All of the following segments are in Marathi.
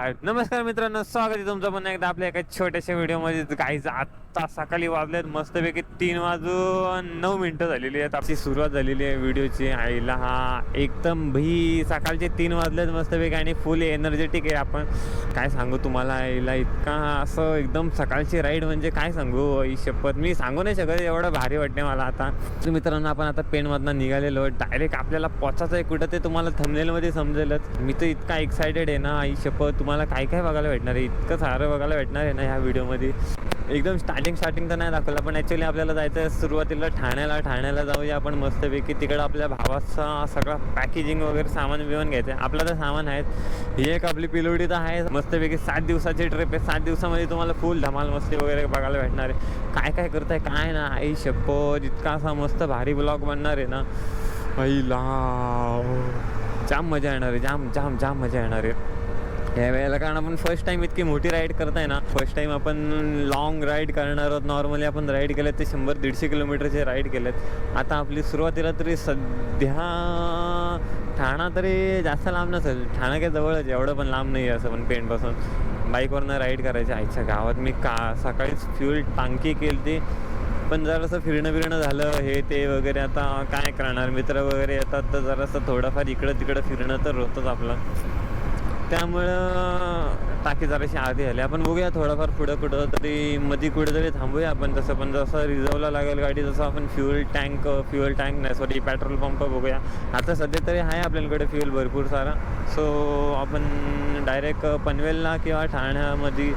नमस्कार मित्रांनो, स्वागत आहे तुमचं पुन्हा एकदा आपल्या एका छोट्याशा व्हिडिओमध्ये. काहीच आत्ता सकाळी वाजलेत मस्तपैकी 3:09 झालेली आहेत. आपली सुरुवात झालेली आहे व्हिडिओची. आईला हा एकदम सकाळचे 3 वाजलेत मस्तपैकी आणि फुल एनर्जेटिक आहे. आपण काय सांगू तुम्हाला, आईला इतका असं एकदम सकाळची राईड म्हणजे काय सांगू, आई शपथ मी सांगू नाही शकत, एवढं भारी वाटते मला. आता मित्रांनो, आपण आता पेणमधनं निघालेलो, डायरेक्ट आपल्याला पोचायचं आहे कुठं ते तुम्हाला थंबनेलमध्ये समजेलच. मी तर इतका एक्सायटेड आहे ना, आई शपथ. तुम्हाला काय काय बघायला भेटणार आहे, इतकं सारं बघायला भेटणार आहे ना ह्या व्हिडिओमध्ये. एकदम स्टार्टिंग तर नाही दाखवलं, पण ॲक्च्युली आपल्याला जायचं आहे सुरुवातीला ठाण्याला जाऊया आपण मस्तपैकी. तिकडं आपल्या भावाचा सगळं पॅकेजिंग वगैरे सामान बिमान घ्यायचं आहे. आपलं तर सामान आहेत, ही एक आपली पिलोडी तर आहे मस्तपैकी. 7 दिवसाची ट्रिप आहे. 7 दिवसामध्ये तुम्हाला फुल धमाल मस्ती वगैरे बघायला भेटणार आहे. काय काय करताय काय ना, आई शपथ इतका असा मस्त भारी ब्लॉग बनणार आहे ना, आईला जाम मजा येणार आहे. जाम मजा येणार आहे या वेळेला. कारण आपण फर्स्ट टाईम इतकी मोठी राईड करताय ना, फर्स्ट टाईम आपण लॉंग राईड करणार आहोत. नॉर्मली आपण राईड केलेत ते 100-150 किलोमीटरचे राईड केलेत. आता आपली सुरुवातीला तरी सध्या ठाणा तरी जास्त लांब नसेल, ठाणा काय जवळच, एवढं पण लांब नाही आहे असं. पण पेणपासून बाईकवरनं राईड करायची आईच्या गावात. मी सकाळीच फ्यूल टांकी केली ती, पण जरासं फिरणं झालं हे ते वगैरे. आता काय करणार, मित्र वगैरे येतात तर जरासं थोडंफार इकडं तिकडं फिरणं तर होतंच आपलं. त्यामुळं टाकी जराशी आधी आली. आपण बघूया थोडंफार पुढं कुठं तरी मध्ये कुठेतरी थांबूया आपण तसं. पण जसं रिझर्वला लागेल गाडी तसं आपण फ्युएल टँक नाही सॉरी पेट्रोल पंप बघूया. आता सध्या तरी आहे आपल्याकडे फ्युएल भरपूर सारा. सो आपण डायरेक्ट पनवेलला किंवा ठाण्यामध्ये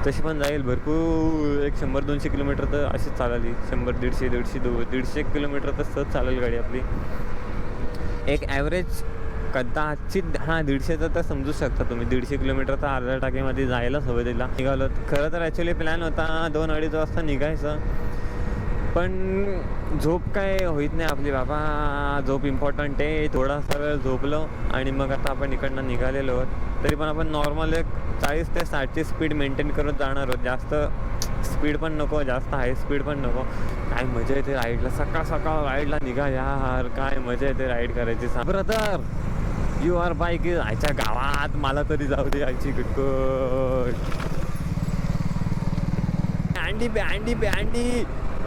तशी पण जाईल भरपूर. एक 100-200 किलोमीटर तर अशीच चालली. 100-150 किलोमीटर तर सहज चालेल गाडी आपली. एक ॲव्हरेज कदाचित 150 तर समजू शकता तुम्ही. 150 किलोमीटर तर अर्ध्या टाकीमध्ये जायलाच हवं. तिला निघालो खरं तर ॲक्च्युली प्लॅन होता 2-2:30 वाजता निघायचं, पण झोप काय होईत नाही आपली बाबा. झोप इम्पॉर्टंट आहे. थोडासा वेळ झोपलो आणि मग आता आपण इकडनं निघालेलो आहोत. तरी पण आपण नॉर्मल एक 40 ते 60ची स्पीड मेंटेन करत जाणार आहोत. जास्त स्पीड पण नको, जास्त हाय स्पीड पण नको. काय मजा येते राईडला, सकाळ राईडला निघा यार, काय मजा येते राईड करायची. ब्रदर यू आर बाईक आयच्या गावात, मला तरी जाऊ दे आयची गुटकुट. बँडी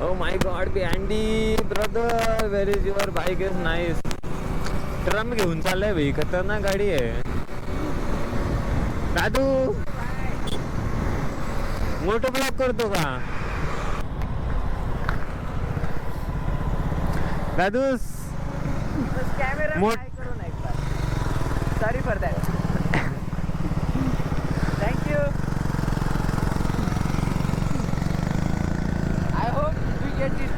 ओ माय गॉड, बँडी brother, where is your bike is nice. ट्रम घेऊन चाललंय भाई, खतरनाक गाडी आहे. दादू मोठं ब्लॉक करतो का दादूस? Sorry for that. Thank you. I hope we get it.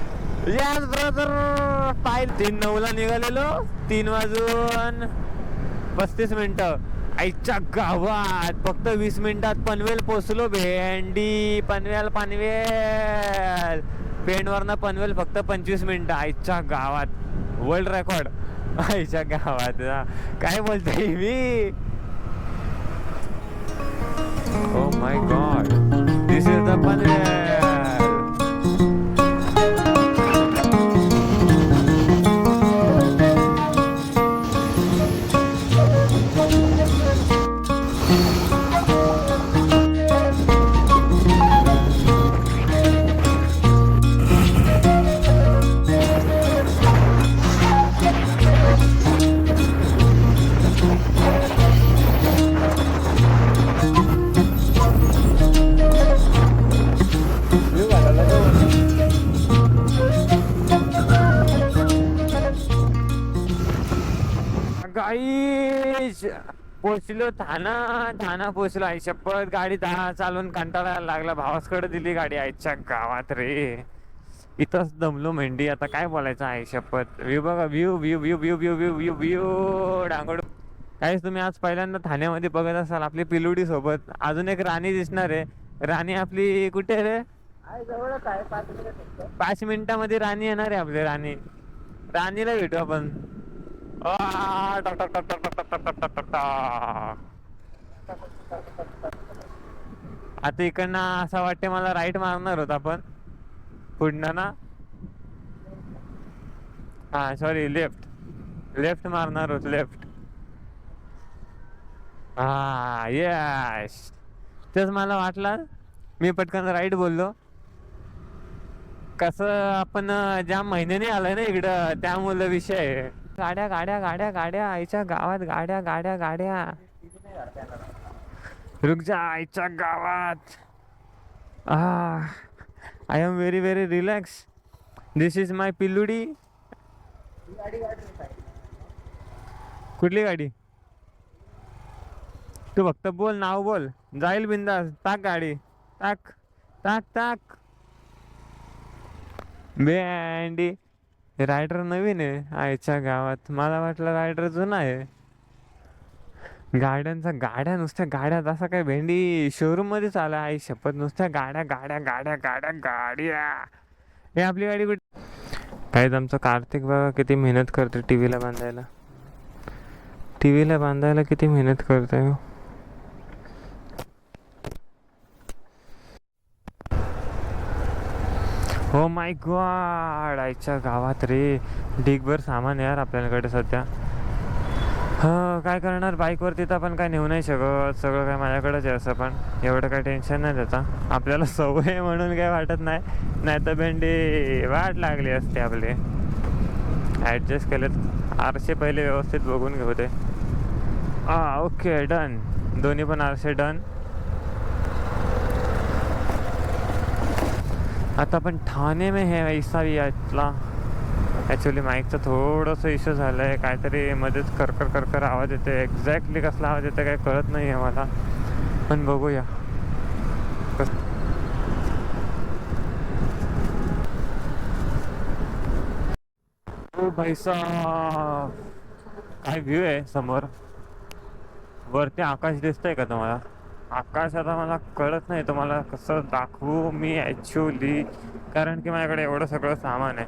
Yes brother. 3:09 निघालेलो, 3:35 आईच्या गावात. फक्त 20 मिनिटात पनवेल पोचलो. भेंडी पनवेल पेणवरनं पनवेल फक्त 25 मिनिटं आईच्या गावात. वर्ल्ड रेकॉर्ड आईच्या गावात. काय बोलतोय मी. Oh my god, this is the Panvel. Guys पोचलो ठाणा पोचलो. आई शपथ गाडी चालवून कंटाळा लागला. भावासकडे दिली गाडी आईच्या गावात रे. इथंच दमलो मेंढी. आता काय बोलायचं आई शपथ. व्ह्यू बघा, व्ह्यू डांगोड. काहीच तुम्ही आज पहिल्यांदा ठाण्यामध्ये बघत असाल आपली पिलुडी सोबत. अजून एक राणी दिसणार आहे. राणी आपली कुठे रे? जवळच आहे, 5 मिनिट. 5 मिनिटामध्ये राणी येणार आहे आपली. राणीला भेटू आपण. आता इकडनं असं वाटते मला राईट मारणार होत आपण पुढनं ना. हा सॉरी, लेफ्ट मारणार होत. लेफ्ट हा यश, तेच मला वाटलं, मी पटकन राईट बोललो. कसं आपण ज्या महिन्याने आलोय ना इकडं, त्यामुळे विषय आहे. गाड्या गाड्या गाड्या गाड्या आईच्या गावात, गाड्या गाड्या गाड्या. रुक जा आईच्या गावात. I am very very relax. This is my पिल्लुडी. कुठली गाडी? तू फक्त बोल, नाव बोल, जाईल बिंदास. टाक गाडी, टाक टाक टाक. भेंडी. रायडर नवीन आहे आईच्या गावात, मला वाटलं रायडर जुना आहे. गाड्यांचा गाड्या, नुसत्या गाड्या. तसा काय भेंडी शोरूम मध्ये आला आई शपथ, नुसत्या गाड्या गाड्या गाड्या गाड्या गाड्या. हे आपली गाडी कुठे? काहीच आमचं कार्तिक बघा किती मेहनत करते टीव्हीला बांधायला. टीव्हीला बांधायला किती मेहनत करते हो. हो माय गॉड, आईच्या गावात रे. ढीगभर सामान यार आपल्याकडे सध्या. काय करणार, बाईकवरती तर आपण काय नेऊ नाही शकत. सगळं काय माझ्याकडेच आहे. असं पण एवढं काय टेन्शन नाही त्याचा. आपल्याला सवय आहे म्हणून काय वाटत नाही, नाही तर भेंडी वाट लागली असते आपली. ॲडजस्ट केलेत आरसे पहिले व्यवस्थित बघून घेऊ दे. ओके डन, दोन्ही पण आरसे डन. आता पण ठाणे में है ऐसा भी यातला. ॲक्च्युली माईकचं थोडंसं इश्यू झालं आहे, काहीतरी मध्येच करकर करकर आवाज येते. एक्झॅक्टली कसला आवाज येते काय कळत नाही आहे मला, पण बघूया. ओ भाई साहब, काय व्ह्यू आहे समोर. वरती आकाश दिसतंय का तुम्हाला? आकाश आता मला कळत नाही तुम्हाला कसं दाखवू मी ॲक्च्युली, कारण की माझ्याकडे एवढं सगळं सामान आहे.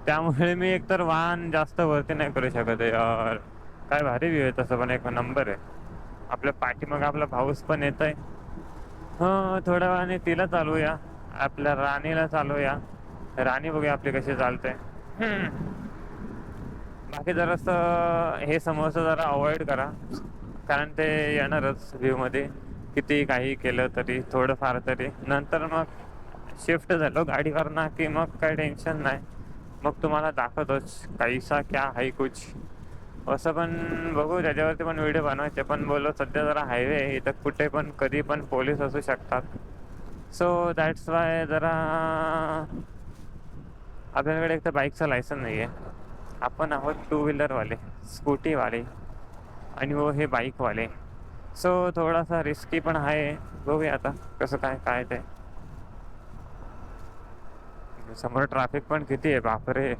त्यामुळे मी एकतर वाहन जास्त वरती नाही करू शकत आहे यार. काय भारी व्ह्यू आहे तसं, पण एक नंबर आहे. आपल्या पाठीमागं आपला भाऊस पण येत आहे. थोड्या वेळाने तिला चालवूया, आपल्या राणीला चालवूया. राणी बघूया आपली कशी चालते. बाकी जरासं हे समोरचं जरा अवॉइड करा, कारण ते येणारच व्ह्यूमध्ये. किती काही केलं तरी थोडंफार तरी. नंतर मग शिफ्ट झालो गाडीवर ना की मग काही टेन्शन नाही. मग तुम्हाला दाखवतोच काहीसा क्या है कुछ. असं पण बघू, त्याच्यावरती पण व्हिडिओ बनवायचे. पण बोललो सध्या जरा हायवे इथं, कुठे पण कधी पण पोलीस असू शकतात. सो दॅट्स वाय जरा आपल्याकडे एक तर बाईकचं लायसन नाही आहे. आपण आहोत टू व्हीलरवाले, स्कूटीवाले, आणि वो हे बाईकवाले. सो थोडासा रिस्की पण आहे. बघूया आता कसं काय काय ते. समोर ट्रॅफिक पण किती आहे बापरे,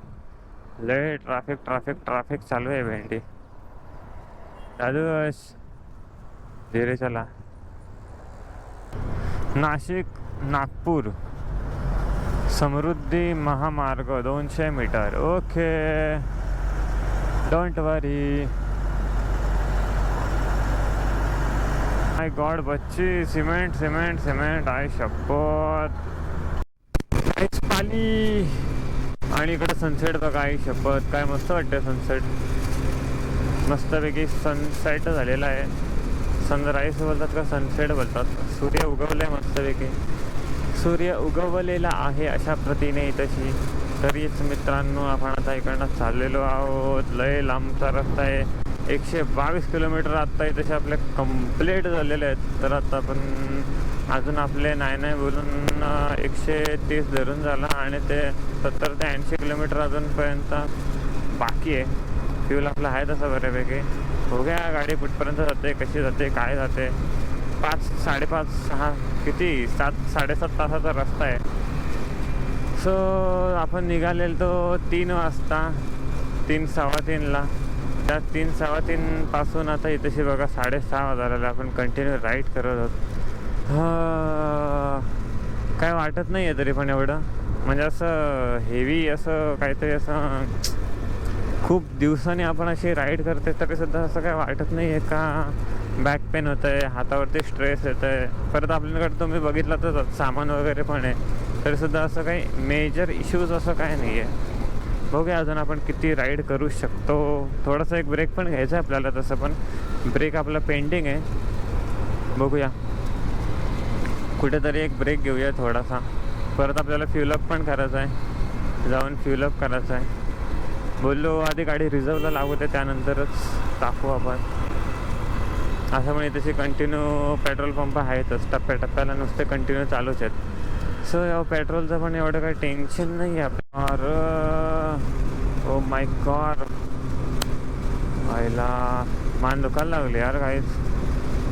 लय ट्रॅफिक ट्रॅफिक ट्रॅफिक चालू आहे भेंडी. दादूश धीरे चला. Nashik Nagpur Samruddhi Mahamarg 200 metre. Okay don't worry. My God बच्ची, सिमेंट सिमेंट सिमेंट, आय शपथ. काहीच पाणी. आणि इकडे सनसेट बघा, आई शपथ काय मस्त वाटतं सनसेट. मस्तपैकी सनसेट झालेला आहे. सनराईज बोलतात का सनसेट बोलतात. सूर्य उगवलाय मस्तपैकी, सूर्य उगवलेला आहे अशा प्रतीने तशी. तरीच मित्रांनो आपण आता इकडनं चाललेलो आहोत. लय लांबचा रस्ता आहे, 122 किलोमीटर आत्ता तसे आपले कंप्लीट झालेले आहेत. तर आता आपण अजून आपले नाही बोलून 130 धरून झाला, आणि ते 70 ते 80 किलोमीटर अजूनपर्यंत बाकी आहे. फ्यूल आपलं आहे तसं बऱ्यापैकी. बघूया गाडी कुठपर्यंत जाते, कशी जाते, काय जाते. 5, 5.5, 6 किती 7, 7.5 तासाचा रस्ता आहे. सो आपण निघालेलो तो 3 वाजता, 3, 3:15ला. त्या 3, 3:15 पासून आता इथेशी बघा 6:30 वाजायला आपण कंटिन्यू राईड करत आहोत. काय वाटत नाही आहे तरी पण एवढं, म्हणजे असं हेवी असं काहीतरी असं खूप दिवसांनी आपण अशी राईड करते तरीसुद्धा असं काय वाटत नाही आहे का बॅक पेन होतं आहे, हातावरती स्ट्रेस येतं आहे. परत आपल्याकडे तुम्ही बघितलं तर सामान वगैरे पण आहे, तरीसुद्धा असं काही मेजर इश्यूज असं काय नाही आहे. बघूया अजून आपण किती राईड करू शकतो. थोडासा एक ब्रेक पण घ्यायचा आहे आपल्याला, तसं पण ब्रेक आपला पेंडिंग आहे. बघूया, कुठेतरी एक ब्रेक घेऊया थोडासा. परत आपल्याला फ्युलअप पण करायचं आहे, जाऊन फ्युलअप करायचं आहे. बोललो आधी गाडी रिझर्वला लागू दे, त्यानंतरच टाकू आपण. असं म्हणजे तसे कंटिन्यू पेट्रोल पंप आहेतच, टप्प्याटप्प्याला नुसते कंटिन्यू चालूच आहेत. सो या पेट्रोलचं पण एवढं काही टेन्शन नाही आहे आपल्यावर. ओ माय गॉड, आईला मान दुखायला लागली यार काहीच.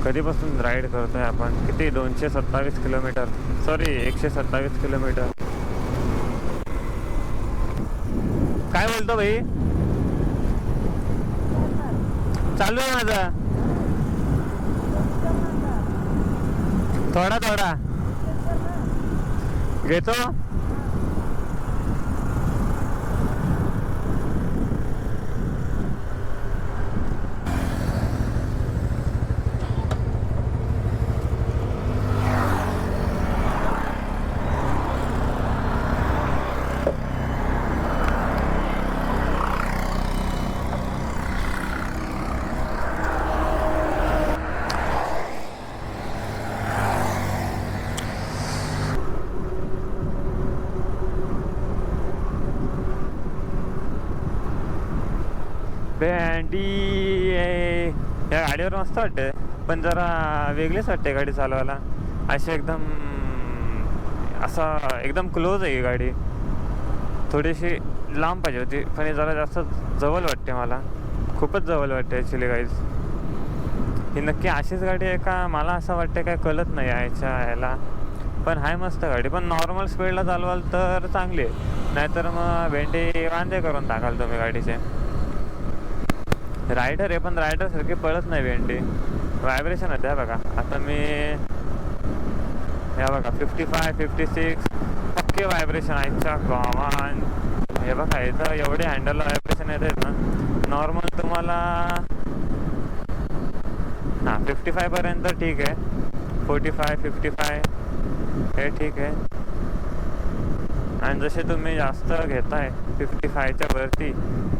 कधीपासून राईड करतोय आपण, किती 227 किलोमीटर, सॉरी 127 किलोमीटर. काय बोलतो भाई? चालू आहे माझा थोडा थोडा घेतो. भेंडी या गाडीवर मस्त वाटते, पण जरा वेगळीच वाटते गाडी चालवायला. अशी एकदम असं एकदम क्लोज आहे ही गाडी. थोडीशी लांब पाहिजे होती, पण जरा जास्त जवळ वाटते मला, खूपच जवळ वाटते ॲक्च्युली गाईज. ही नक्की अशीच गाडी आहे का, मला असं वाटते काय कळत नाही याच्या ह्याला. पण हाय मस्त गाडी, पण नॉर्मल स्पीडला चालवाल तर चांगली आहे, नाहीतर मग भेंडी वांदे करून टाकाल तुम्ही गाडीचे. रायडर आहे पण रायडरसारखी पळत नाही भेंडी, व्हायब्रेशन होते. बघा आता मी, हे बघा 55 56 पक्के व्हायब्रेशन आईच्या गावान. हे बघा इथं एवढे हँडलला व्हायब्रेशन येत आहेत ना. नॉर्मल तुम्हाला 55 पर्यंत ठीक आहे, 45 55 हे ठीक आहे. आणि जसे तुम्ही जास्त घेताय 55च्या वरती,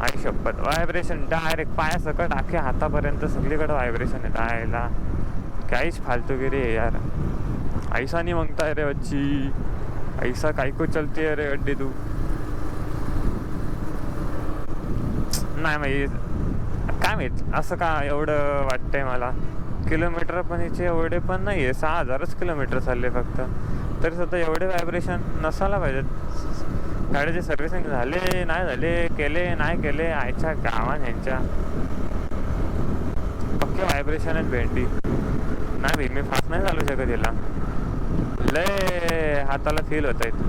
आई शपथ व्हायब्रेशन डायरेक्ट पायासकट अख्ख्या हातापर्यंत सगळीकडे व्हायब्रेशन येत आहे. काहीच फालतूगिरी आहे यार. ऐसा नहीं मांगता है रे बच्ची, ऐसा काय को चलती है रे अड्डे तू. नाही माहिती काय माहित असं का एवढं वाटतंय मला. किलोमीटर पण याचे एवढे पण नाही आहे, 6000च किलोमीटर चालले फक्त, तरी सुद्धा एवढे व्हायब्रेशन नसायला पाहिजेत. गाडीचे सर्व्हिसिंग झाले नाही झाले, केले नाही केले, आयच्या गावान ह्यांच्या पक्के व्हायब्रेशन आहेत भेंडी. नाही भाई मी फास्ट नाही चालू शकत हिला, लय हाताला फील होत आहेत.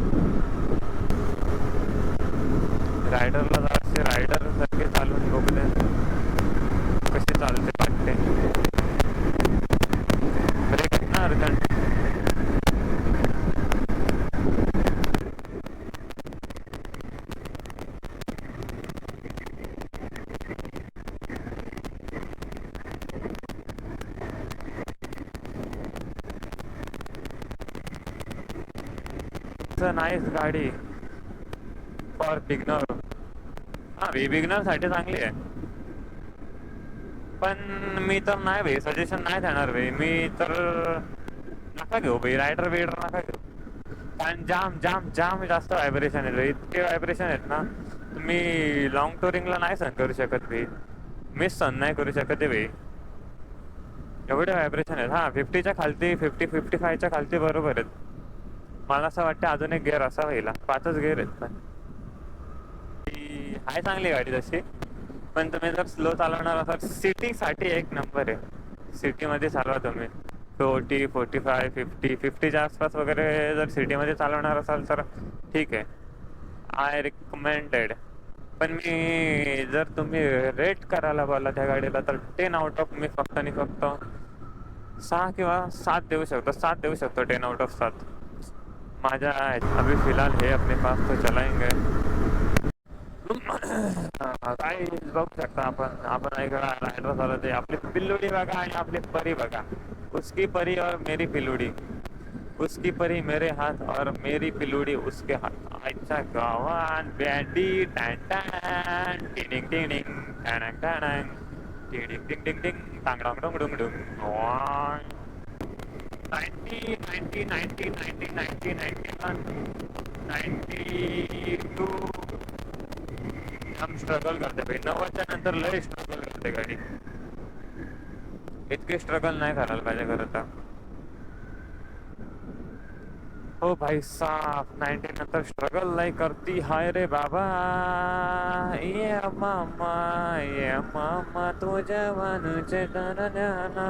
रायडरला जरासे रायडर सारखे चालून बघू दे कशी चालते पाटते. ब्रेक ना अर्जंट. नाईस गाडी फॉर बिगनर. हा बिगनर साठी चांगली आहे, पण मी तर नाही भाई सजेशन नाही देणार भाई. मी तर नका घेऊ भाई, रायडर बिडर नका घेऊ. कारण जाम जाम जाम जास्त व्हायब्रेशन आहेत भाई. इतके व्हायब्रेशन आहेत ना, तुम्ही लॉंग टुरिंगला नाही सहन करू शकत भाई. मीच सहन नाही करू शकत आहे भाई, एवढे व्हायब्रेशन आहेत. हा 50च्या खालती 55च्या खालती बरोबर आहेत. मला असं वाटतं अजून एक गेअर असा व्हायला, 5च गेअर आहेत. पण हाय चांगली गाडी तशी, पण तुम्ही जर स्लो चालवणार असाल सिटीसाठी एक नंबर आहे. सिटीमध्ये चालवा तुम्ही 40 45 50च्या आसपास वगैरे जर सिटीमध्ये चालवणार असाल तर ठीक आहे, आय रिकमेंडेड. पण मी जर तुम्ही रेट करायला बोलला त्या गाडीला तर 10 आउट ऑफ मी फक्त आणि फक्त 6 किंवा 7 देऊ शकतो. 7 देऊ शकतो, 10 आउट ऑफ 7 माझ्या. अभी फिलहाल हे अपने पास तो चलाएंगे. काय बघू शकता आपण एक रायडर चालत आहे. आपली पिल्लुडी बघा आणि आपली परी बघा. उसकी परी और मेरी पिल्लुडी, उसकी परी मेरे हाथ और मेरी पिल्लुडी उसके हाथ. अच्छा गावान बँडी टॅन टॅन टिडिंग टिडिंग टॅनंग टॅनंग टिडिंग टिंग टिंग टिंग टांगडंग डुंग डुंग डुंग. 90 90 90 90 90 91 92 हम स्ट्रगल करते भाई 90च्या नंतर लय स्ट्रगल करते गाडी इतके स्ट्रगल नाही करायला पाहिजे खरं तर ओ भाई साहब 90 नंतर स्ट्रगल नाही करती हाय रे बाबा ये मामा तो जवान चेतना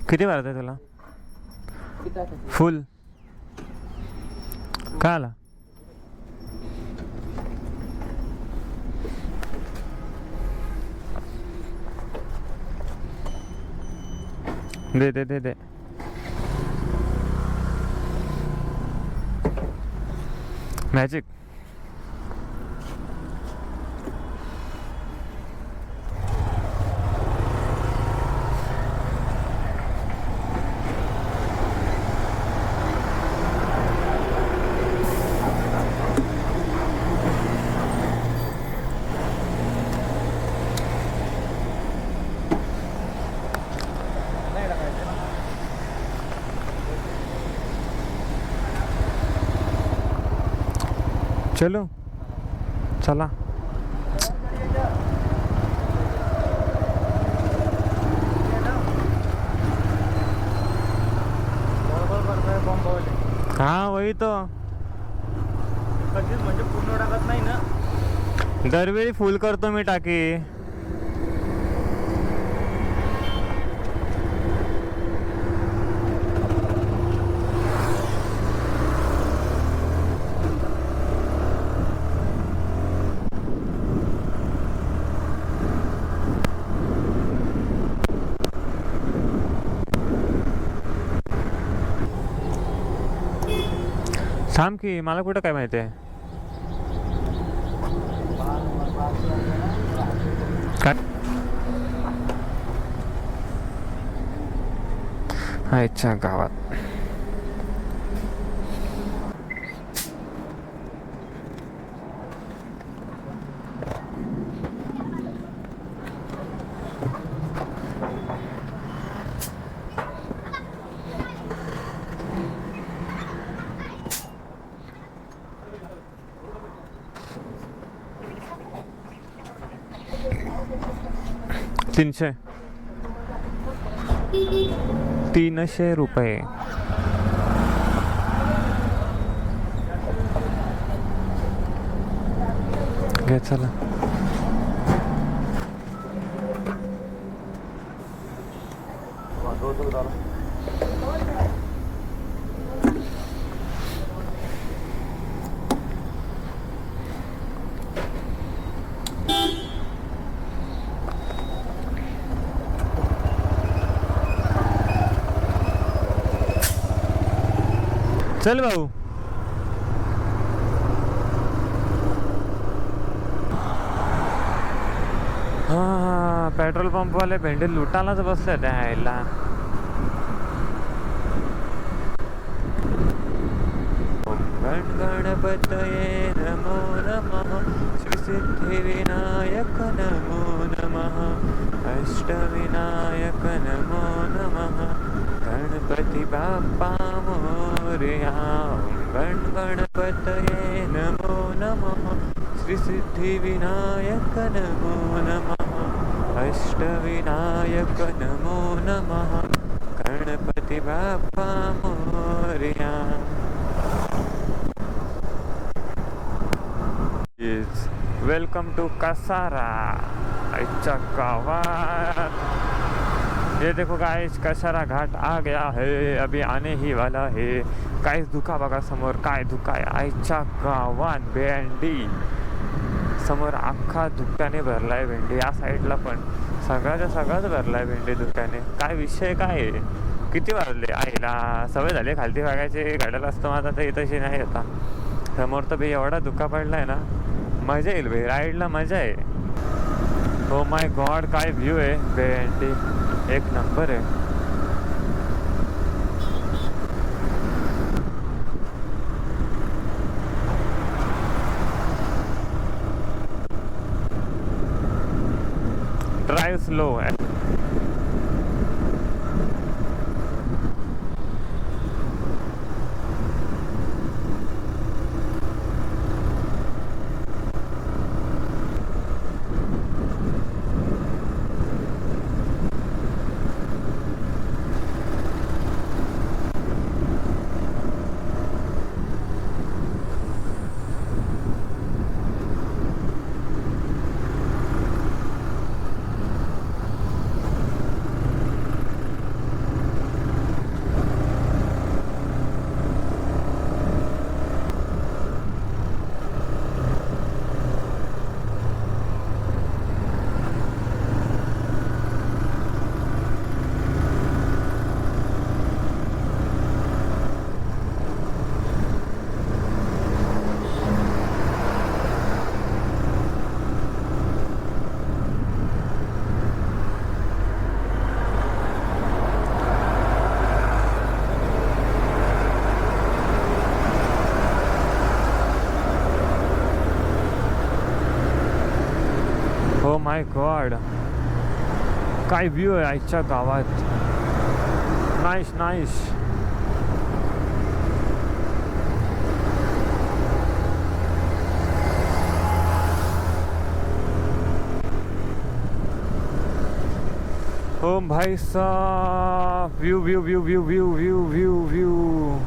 किती भरत आहे तुला किती आहे? फुल काय आला दे दे दे दे मॅजिक नाही टाकायचं. चलो चला बरोबर करतोय बॉम्बवाले. हाँ वही तो कधीच म्हणजे पूर्ण टाकत नाही ना. दरवेळी फुल करतो मी टाकी थांब की मला कुठं काय माहिती आहे काय आईच्या गावात तीनशे 300 रुपये घे चला चल भाऊ हा पेट्रोल पंप वाले भेंडे लुटायलाच बसले त्या ह्याला गणपतये नमो नमः श्री सिद्धिविनायक नमो नमः अष्टविनायक नमो नमः गणपति बाप्पा मोरया गणपतये नमो नमः श्री सिद्धिविनायक नमो नमः अष्टविनायक नमो नमः गणपति बाप्पा मोरया वेलकम टू कसारा अच्छा गावात ये देखो गाइस कसारा घाट आ गया है अभी आने ही वाला है काहीच धुका बघा समोर काय धुका आहे आईच्या गावात भेंडी समोर अख्खा धुक्याने भरलाय भेंडी या साईडला पण सगळ्याच्या सगळाच भरलाय भेंडी दुकाने. काय विषय काय आहे? किती वाजले? आईला सवय झाली खालती वागायची गाड्याला असतं माझा तर तशी नाही आता. समोर तर भाई एवढा धुका पडलाय ना, मजा येईल भाई, राईडला मजा आहे. हो माय गॉड, काय व्ह्यू आहे भेंडी, एक नंबर आहे. ड्राइव स्लो है. हो माय गॉड, काय व्ह्यू आहे आजच्या गावात. Nice nice. ओ भाई साहब, view view view view view view view view